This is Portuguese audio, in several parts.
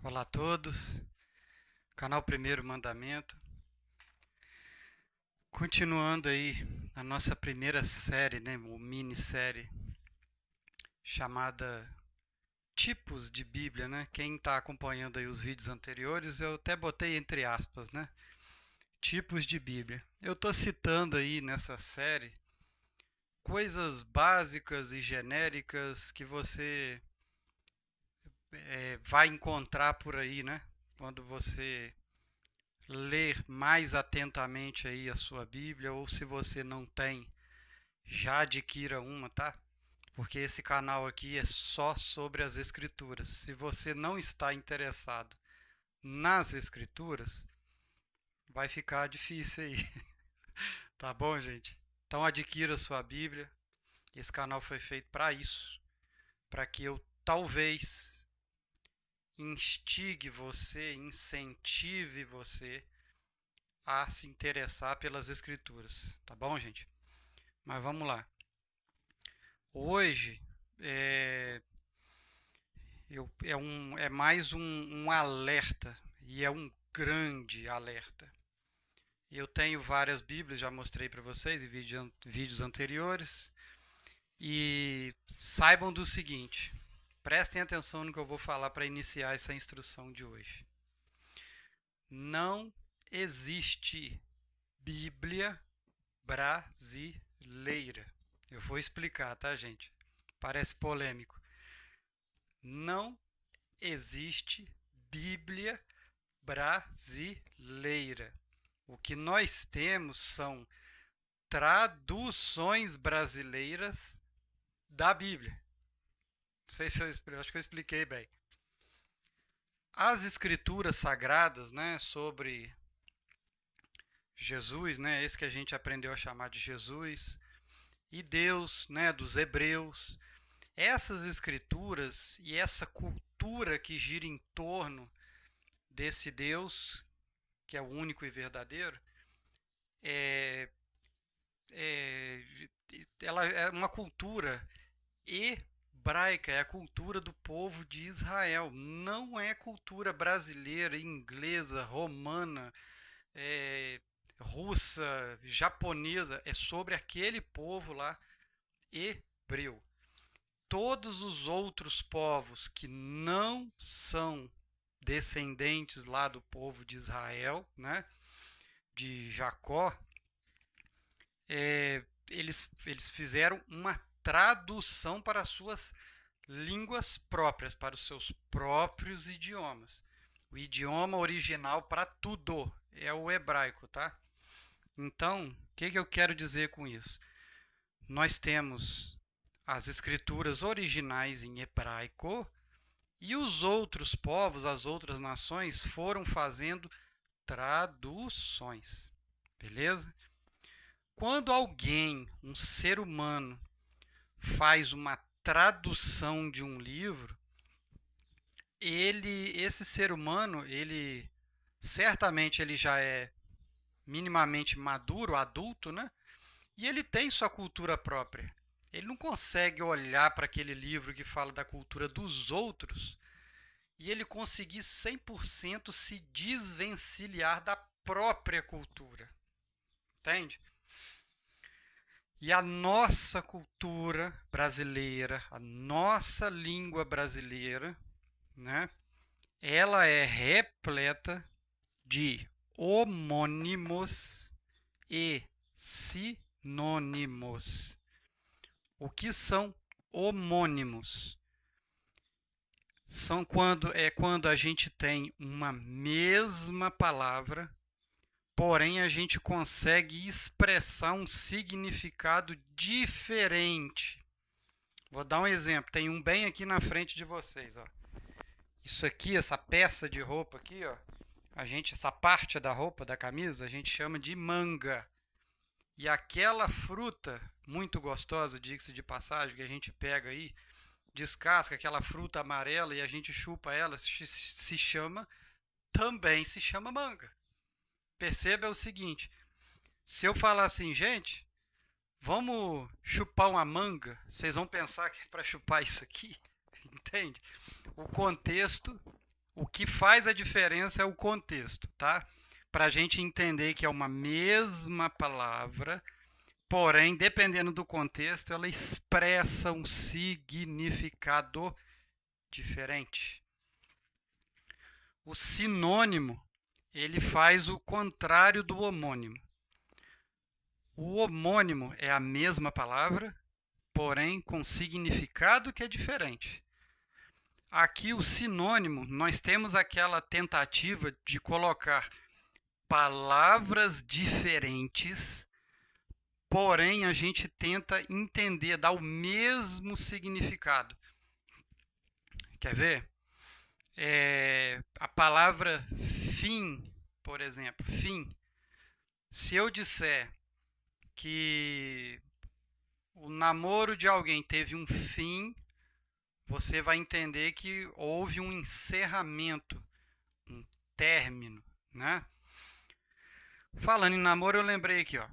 Olá a todos, canal Primeiro Mandamento. Continuando aí a nossa primeira série, né, ou minissérie, chamada Tipos de Bíblia, né? Quem está acompanhando aí os vídeos anteriores, eu até botei entre aspas, né? Tipos de Bíblia. Eu estou citando aí nessa série coisas básicas e genéricas que você vai encontrar por aí, né? Quando você ler mais atentamente aí a sua Bíblia, ou se você não tem, já adquira uma, tá? Porque esse canal aqui é só sobre as escrituras. Se você não está interessado nas escrituras, vai ficar difícil aí, tá bom, gente? Então adquira a sua Bíblia. Esse canal foi feito para isso, para que eu talvez instigue você, incentive você a se interessar pelas escrituras, tá bom, gente? Mas vamos lá. Hoje é, é mais um alerta, e é um grande alerta. Eu tenho várias Bíblias, já mostrei para vocês em vídeos anteriores, e saibam do seguinte: prestem atenção no que eu vou falar para iniciar essa instrução de hoje. Não existe Bíblia brasileira. Eu vou explicar, tá, gente? Parece polêmico. Não existe Bíblia brasileira. O que nós temos são traduções brasileiras da Bíblia. Não sei se eu acho que eu expliquei bem. As escrituras sagradas, né, sobre Jesus, né, esse que a gente aprendeu a chamar de Jesus, e Deus, né, dos hebreus, essas escrituras e essa cultura que gira em torno desse Deus, que é o único e verdadeiro, é, é, ela é uma cultura hebraica, é a cultura do povo de Israel. Não é cultura brasileira, inglesa, romana, é, russa, japonesa. É sobre aquele povo lá hebreu. Todos os outros povos que não são descendentes lá do povo de Israel, né, de Jacó, eles fizeram uma tradução para as suas línguas próprias, para os seus próprios idiomas. O idioma original para tudo é o hebraico, tá? Então, o que eu quero dizer com isso? Nós temos as escrituras originais em hebraico e os outros povos, as outras nações foram fazendo traduções. Beleza? Quando alguém, um ser humano, faz uma tradução de um livro, esse ser humano, ele certamente ele já é minimamente maduro, adulto, né? E ele tem sua cultura própria. Ele não consegue olhar para aquele livro que fala da cultura dos outros e ele conseguir 100% se desvencilhar da própria cultura. Entende? E a nossa cultura brasileira, a nossa língua brasileira, né? Ela é repleta de homônimos e sinônimos. O que são homônimos? São quando a gente tem uma mesma palavra, porém a gente consegue expressar um significado diferente. Vou dar um exemplo. Tem um bem aqui na frente de vocês, ó. Isso aqui, essa peça de roupa aqui, ó, essa parte da roupa da camisa, a gente chama de manga. E aquela fruta muito gostosa, diga-se de passagem, que a gente pega aí, descasca aquela fruta amarela e a gente chupa ela, também se chama manga. Perceba o seguinte, se eu falar assim, gente, vamos chupar uma manga, vocês vão pensar que é para chupar isso aqui, entende? O contexto O que faz a diferença é o contexto, tá? Para a gente entender que é uma mesma palavra, porém, dependendo do contexto, ela expressa um significado diferente. O sinônimo, ele faz o contrário do homônimo. O homônimo é a mesma palavra, porém com significado que é diferente. Aqui o sinônimo, nós temos aquela tentativa de colocar palavras diferentes, porém a gente tenta entender, dar o mesmo significado. Quer ver? A palavra fim, por exemplo, fim. Se eu disser que o namoro de alguém teve um fim, você vai entender que houve um encerramento, um término, né? Falando em namoro, eu lembrei aqui, ó.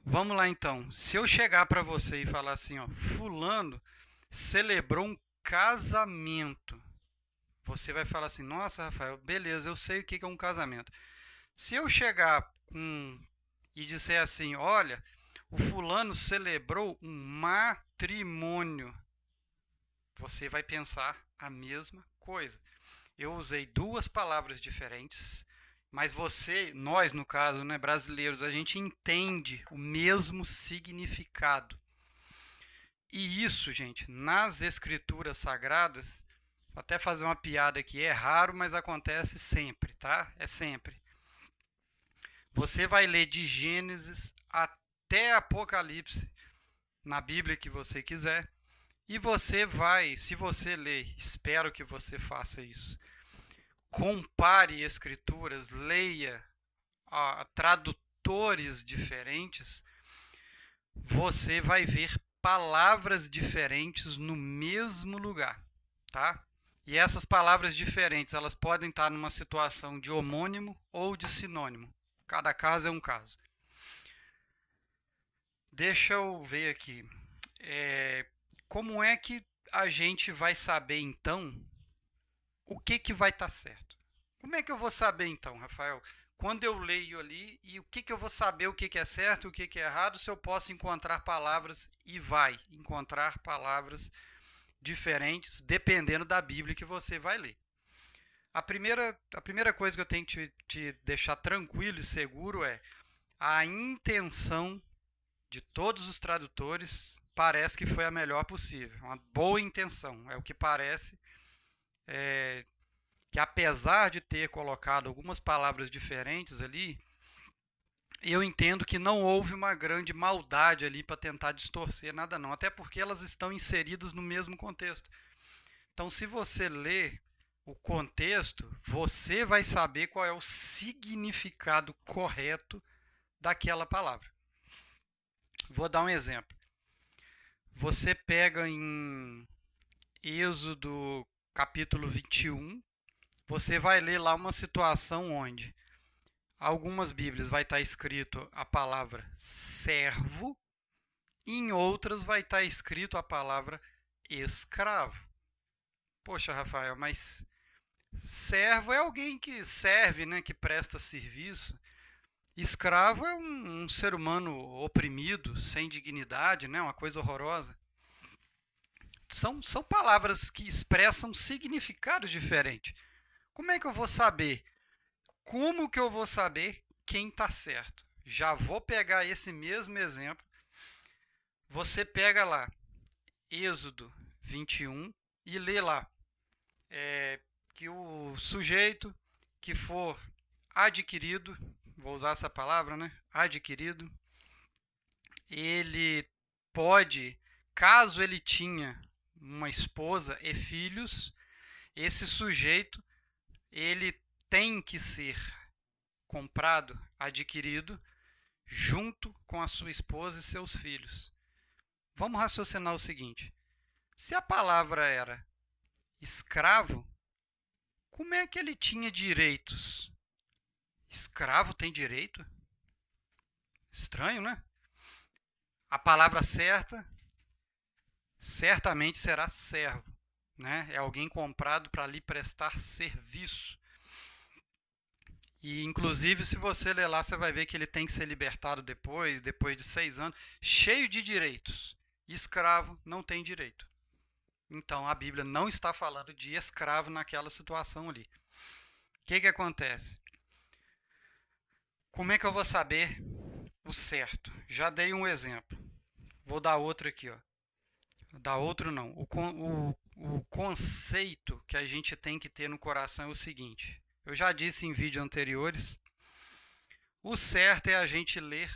Vamos lá então. Se eu chegar para você e falar assim, ó, fulano celebrou um casamento, você vai falar assim, nossa, Rafael, beleza, eu sei o que é um casamento. Se eu chegar e disser assim, olha, o fulano celebrou um matrimônio, você vai pensar a mesma coisa. Eu usei duas palavras diferentes, mas nós no caso, né, brasileiros, a gente entende o mesmo significado. E isso, gente, nas escrituras sagradas, vou até fazer uma piada aqui, é raro, mas acontece sempre, tá? É sempre. Você vai ler de Gênesis até Apocalipse, na Bíblia que você quiser, e você vai, se você ler, espero que você faça isso, compare escrituras, leia tradutores diferentes, você vai ver palavras diferentes no mesmo lugar, tá? E essas palavras diferentes, elas podem estar numa situação de homônimo ou de sinônimo. Cada caso é um caso. Deixa eu ver aqui. Como é que a gente vai saber, então, o que vai estar certo? Como é que eu vou saber, então, Rafael? Quando eu leio ali, e o que eu vou saber o que é certo e o que é errado, se eu posso encontrar palavras, e vai encontrar palavras diferentes, dependendo da Bíblia que você vai ler. A primeira coisa que eu tenho que te deixar tranquilo e seguro é a intenção de todos os tradutores parece que foi a melhor possível. Uma boa intenção. É o que parece que apesar de ter colocado algumas palavras diferentes ali, eu entendo que não houve uma grande maldade ali para tentar distorcer nada não. Até porque elas estão inseridas no mesmo contexto. Então, se você ler o contexto, você vai saber qual é o significado correto daquela palavra. Vou dar um exemplo. Você pega em Êxodo capítulo 21, você vai ler lá uma situação onde algumas Bíblias vai estar escrito a palavra servo, e em outras vai estar escrito a palavra escravo. Poxa, Rafael, mas servo é alguém que serve, né, que presta serviço. Escravo é um ser humano oprimido, sem dignidade, né, uma coisa horrorosa. São palavras que expressam significados diferentes. Como é que eu vou saber? Como que eu vou saber quem está certo? Já vou pegar esse mesmo exemplo. Você pega lá Êxodo 21 e lê lá que o sujeito que for adquirido, vou usar essa palavra, né? Adquirido, ele pode, caso ele tinha uma esposa e filhos, esse sujeito ele tem que ser comprado, adquirido, junto com a sua esposa e seus filhos. Vamos raciocinar o seguinte: se a palavra era escravo, como é que ele tinha direitos? Escravo tem direito? Estranho, né? A palavra certa certamente será servo. né? É alguém comprado para lhe prestar serviço. E, inclusive, se você ler lá, você vai ver que ele tem que ser libertado depois de 6 anos, cheio de direitos. Escravo não tem direito. Então, a Bíblia não está falando de escravo naquela situação ali. O que acontece? Como é que eu vou saber o certo? Já dei um exemplo. Vou dar outro aqui, ó. Dar outro não. O conceito que a gente tem que ter no coração é o seguinte. Eu já disse em vídeos anteriores. O certo é a gente ler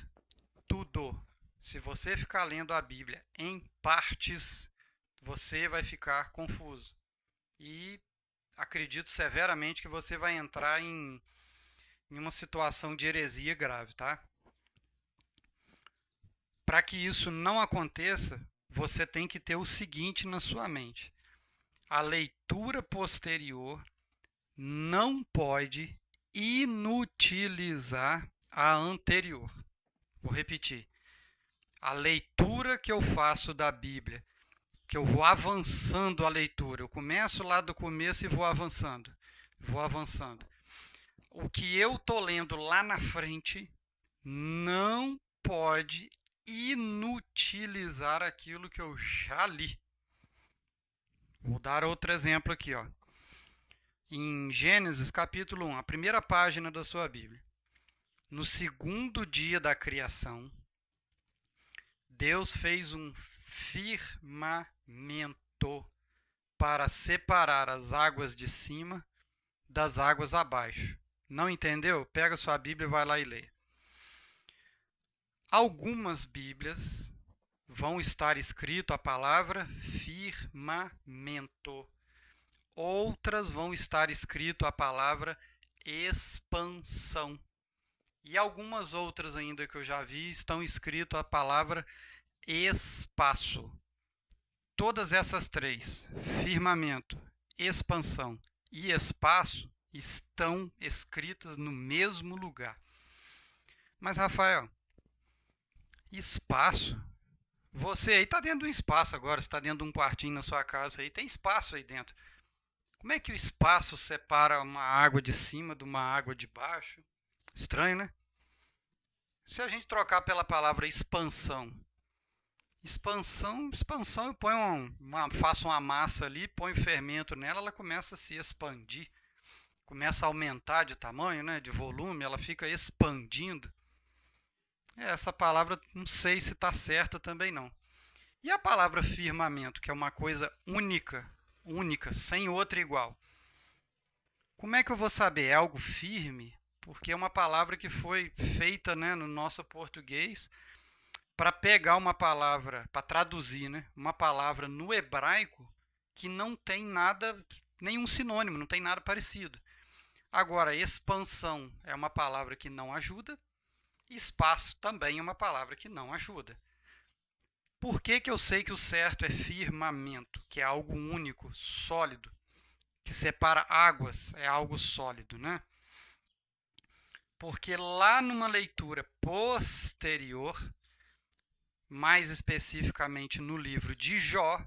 tudo. Se você ficar lendo a Bíblia em partes, você vai ficar confuso. E acredito severamente que você vai entrar em uma situação de heresia grave, tá? Para que isso não aconteça, você tem que ter o seguinte na sua mente: a leitura posterior não pode inutilizar a anterior. Vou repetir. A leitura que eu faço da Bíblia, que eu vou avançando a leitura, eu começo lá do começo e vou avançando. O que eu estou lendo lá na frente não pode inutilizar aquilo que eu já li. Vou dar outro exemplo aqui, ó. Em Gênesis capítulo 1, a primeira página da sua Bíblia. No segundo dia da criação, Deus fez um firmamento para separar as águas de cima das águas abaixo. Não entendeu? Pega sua Bíblia e vai lá e lê. Algumas Bíblias vão estar escrito a palavra firmamento. Outras vão estar escrito a palavra expansão. E algumas outras ainda que eu já vi estão escrito a palavra espaço. Todas essas três, firmamento, expansão e espaço, estão escritas no mesmo lugar. Mas, Rafael, espaço? Você aí está dentro de um espaço agora, está dentro de um quartinho na sua casa aí, tem espaço aí dentro. Como é que o espaço separa uma água de cima de uma água de baixo? Estranho, né? Se a gente trocar pela palavra expansão, eu ponho faço uma massa ali, ponho fermento nela, ela começa a se expandir, começa a aumentar de tamanho, né, de volume, ela fica expandindo. Essa palavra não sei se está certa também não. E a palavra firmamento, que é uma coisa única, sem outra igual. Como é que eu vou saber? É algo firme? Porque é uma palavra que foi feita, né, no nosso português para pegar uma palavra, para traduzir, né, uma palavra no hebraico que não tem nada, nenhum sinônimo, não tem nada parecido. Agora, expansão é uma palavra que não ajuda, espaço também é uma palavra que não ajuda. Por que eu sei que o certo é firmamento, que é algo único, sólido, que separa águas, é algo sólido, né? Porque lá numa leitura posterior, mais especificamente no livro de Jó,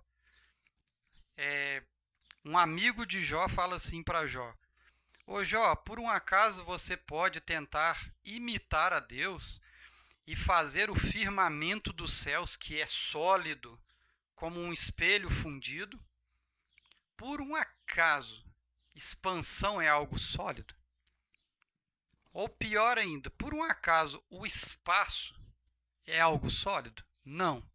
um amigo de Jó fala assim para Jó: Ô Jó, por um acaso você pode tentar imitar a Deus e fazer o firmamento dos céus, que é sólido, como um espelho fundido? Por um acaso, expansão é algo sólido? Ou pior ainda, por um acaso, o espaço é algo sólido? Não.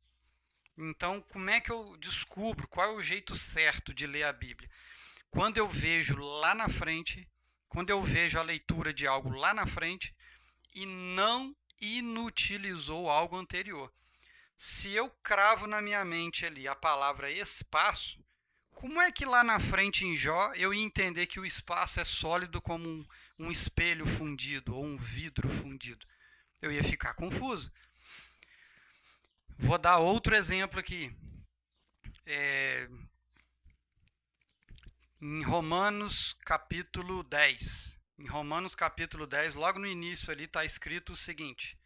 Então, como é que eu descubro qual é o jeito certo de ler a Bíblia? Quando eu vejo lá na frente, quando eu vejo a leitura de algo lá na frente e não inutilizou algo anterior. Se eu cravo na minha mente ali a palavra espaço, como é que lá na frente em Jó eu ia entender que o espaço é sólido como um espelho fundido ou um vidro fundido? Eu ia ficar confuso. Vou dar outro exemplo aqui. Em Romanos capítulo 10. Em Romanos capítulo 10, logo no início ali está escrito o seguinte: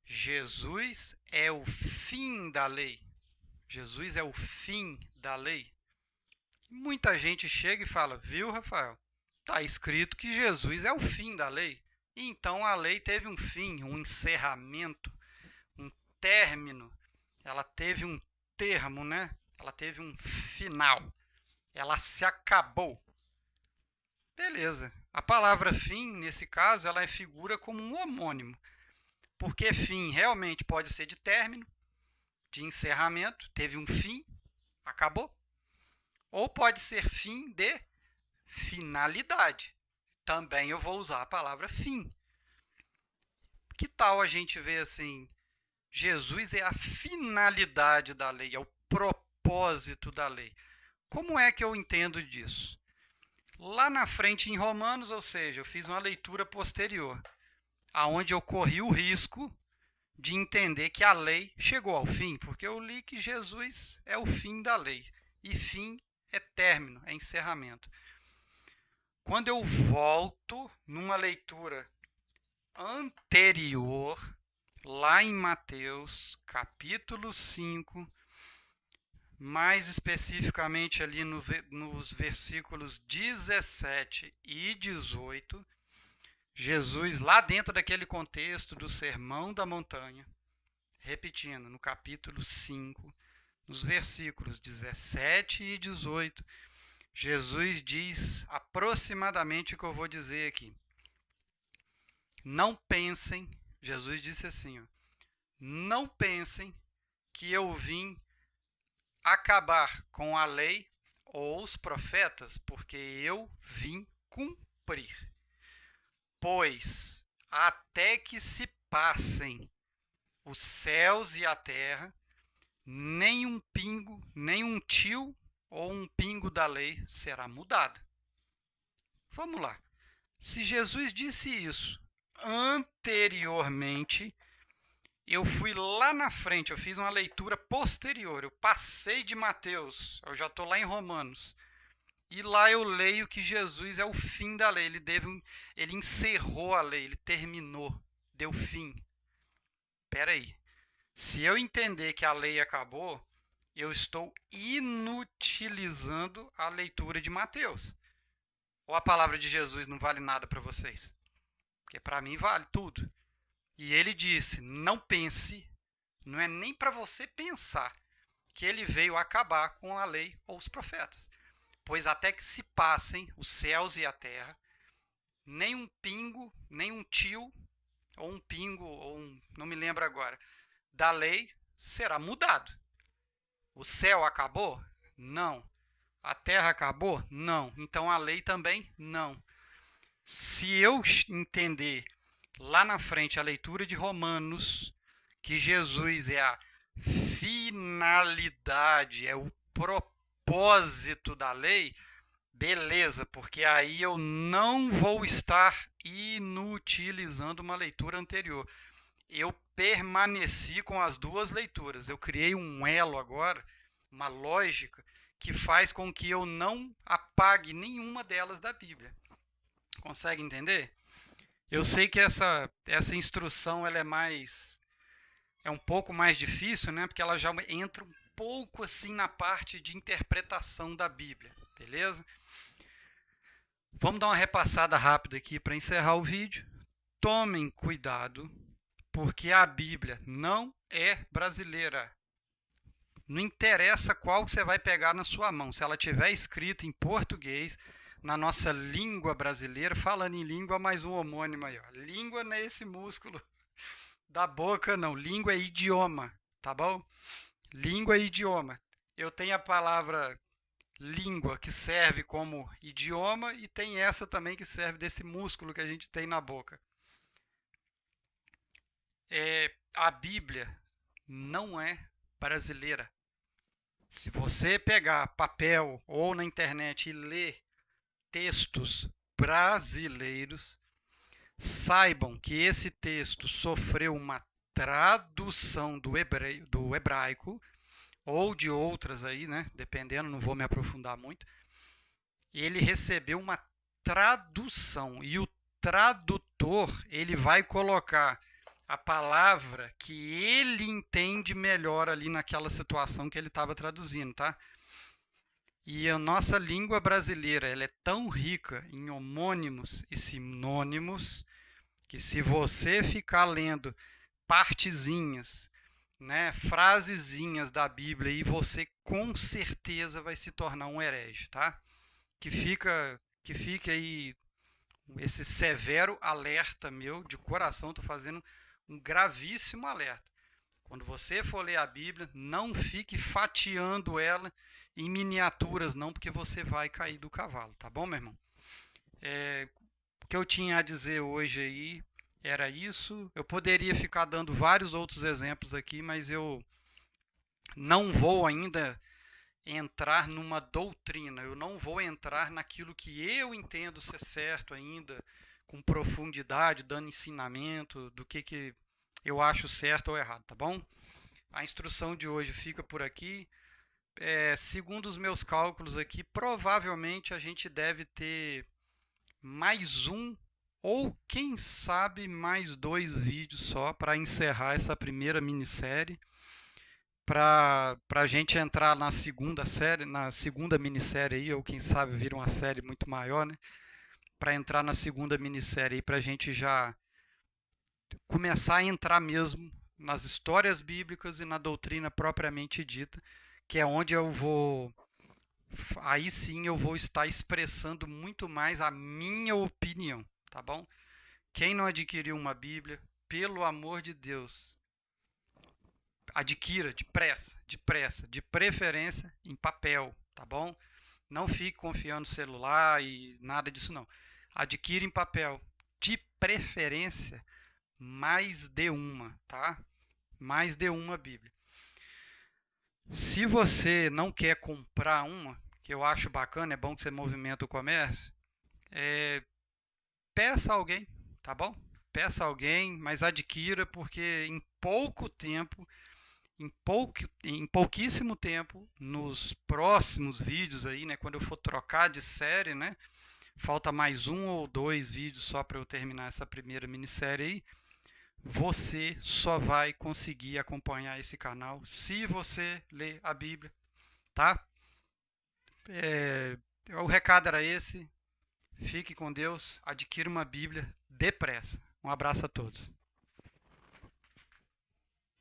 Jesus é o fim da lei. Jesus é o fim da lei. Muita gente chega e fala, viu, Rafael? Está escrito que Jesus é o fim da lei. Então a lei teve um fim, um encerramento, um término. Ela teve um termo, né? Ela teve um final. Ela se acabou. Beleza. A palavra fim, nesse caso, ela figura como um homônimo. Porque fim realmente pode ser de término, de encerramento, teve um fim, acabou. Ou pode ser fim de finalidade. Também eu vou usar a palavra fim. Que tal a gente ver assim, Jesus é a finalidade da lei, é o propósito da lei. Como é que eu entendo disso? Lá na frente em Romanos, ou seja, eu fiz uma leitura posterior, aonde eu corri o risco de entender que a lei chegou ao fim, porque eu li que Jesus é o fim da lei. E fim é término, é encerramento. Quando eu volto numa leitura anterior, lá em Mateus, capítulo 5, mais especificamente ali nos versículos 17 e 18, Jesus, lá dentro daquele contexto do Sermão da Montanha, repetindo, no capítulo 5, nos versículos 17 e 18, Jesus diz aproximadamente o que eu vou dizer aqui. Não pensem, Jesus disse assim, ó, não pensem que eu vim acabar com a lei ou os profetas, porque eu vim cumprir. Pois até que se passem os céus e a terra, nem um pingo, nem um tio ou um pingo da lei será mudado. Vamos lá. Se Jesus disse isso anteriormente, eu fui lá na frente, eu fiz uma leitura posterior, eu passei de Mateus, eu já estou lá em Romanos. E lá eu leio que Jesus é o fim da lei, ele encerrou a lei, ele terminou, deu fim. Espera aí, se eu entender que a lei acabou, eu estou inutilizando a leitura de Mateus. Ou a palavra de Jesus não vale nada para vocês? Porque para mim vale tudo. E ele disse, não pense, não é nem para você pensar, que ele veio acabar com a lei ou os profetas. Pois até que se passem os céus e a terra, nem um pingo, nem um tio, ou um pingo, não me lembro agora, da lei será mudado. O céu acabou? Não. A terra acabou? Não. Então a lei também? Não. Se eu entender lá na frente a leitura de Romanos, que Jesus é a finalidade, é o propósito da lei, beleza, porque aí eu não vou estar inutilizando uma leitura anterior. Eu permaneci com as duas leituras. Eu criei um elo agora, uma lógica, que faz com que eu não apague nenhuma delas da Bíblia. Consegue entender? Eu sei que essa instrução ela é um pouco mais difícil, né? Porque ela já entra um pouco assim na parte de interpretação da Bíblia, beleza? Vamos dar uma repassada rápida aqui para encerrar o vídeo. Tomem cuidado, porque a Bíblia não é brasileira. Não interessa qual você vai pegar na sua mão. Se ela tiver escrita em português, na nossa língua brasileira, falando em língua, mais um homônimo aí, ó. Língua não é esse músculo da boca, não. Língua é idioma, tá bom? Língua é idioma. Eu tenho a palavra língua, que serve como idioma, e tem essa também que serve desse músculo que a gente tem na boca. A Bíblia não é brasileira. Se você pegar papel ou na internet e ler textos brasileiros, saibam que esse texto sofreu uma tradução do hebraico ou de outras aí, né? Dependendo, não vou me aprofundar muito. Ele recebeu uma tradução e o tradutor ele vai colocar a palavra que ele entende melhor ali naquela situação que ele estava traduzindo, tá? E a nossa língua brasileira, ela é tão rica em homônimos e sinônimos que se você ficar lendo partezinhas, né, frasezinhas da Bíblia, e você com certeza vai se tornar um herege, tá? Que fique aí esse severo alerta meu de coração, estou fazendo um gravíssimo alerta. Quando você for ler a Bíblia, não fique fatiando ela em miniaturas, não, porque você vai cair do cavalo, tá bom, meu irmão? O que eu tinha a dizer hoje aí era isso. Eu poderia ficar dando vários outros exemplos aqui, mas eu não vou ainda entrar numa doutrina, eu não vou entrar naquilo que eu entendo ser certo ainda, com profundidade, dando ensinamento do que eu acho certo ou errado, tá bom? A instrução de hoje fica por aqui. Segundo os meus cálculos aqui, provavelmente a gente deve ter mais um ou quem sabe mais dois vídeos só para encerrar essa primeira minissérie, para a gente entrar na segunda série, na segunda minissérie aí, ou quem sabe vir uma série muito maior, né? Para entrar na segunda minissérie aí, para a gente já começar a entrar mesmo nas histórias bíblicas e na doutrina propriamente dita, que é onde eu vou. Aí sim eu vou estar expressando muito mais a minha opinião, tá bom? Quem não adquiriu uma Bíblia, pelo amor de Deus, adquira depressa, de preferência em papel, tá bom? Não fique confiando no celular e nada disso não. Adquira em papel, de preferência mais de uma, tá? Mais de uma Bíblia. Se você não quer comprar uma, que eu acho bacana, é bom que você movimenta o comércio, peça a alguém, tá bom? Peça a alguém, mas adquira, porque em pouco tempo, em pouquíssimo tempo, nos próximos vídeos aí, né, quando eu for trocar de série, né, falta mais um ou dois vídeos só para eu terminar essa primeira minissérie aí, você só vai conseguir acompanhar esse canal se você ler a Bíblia, tá? O recado era esse. Fique com Deus, adquira uma Bíblia depressa. Um abraço a todos.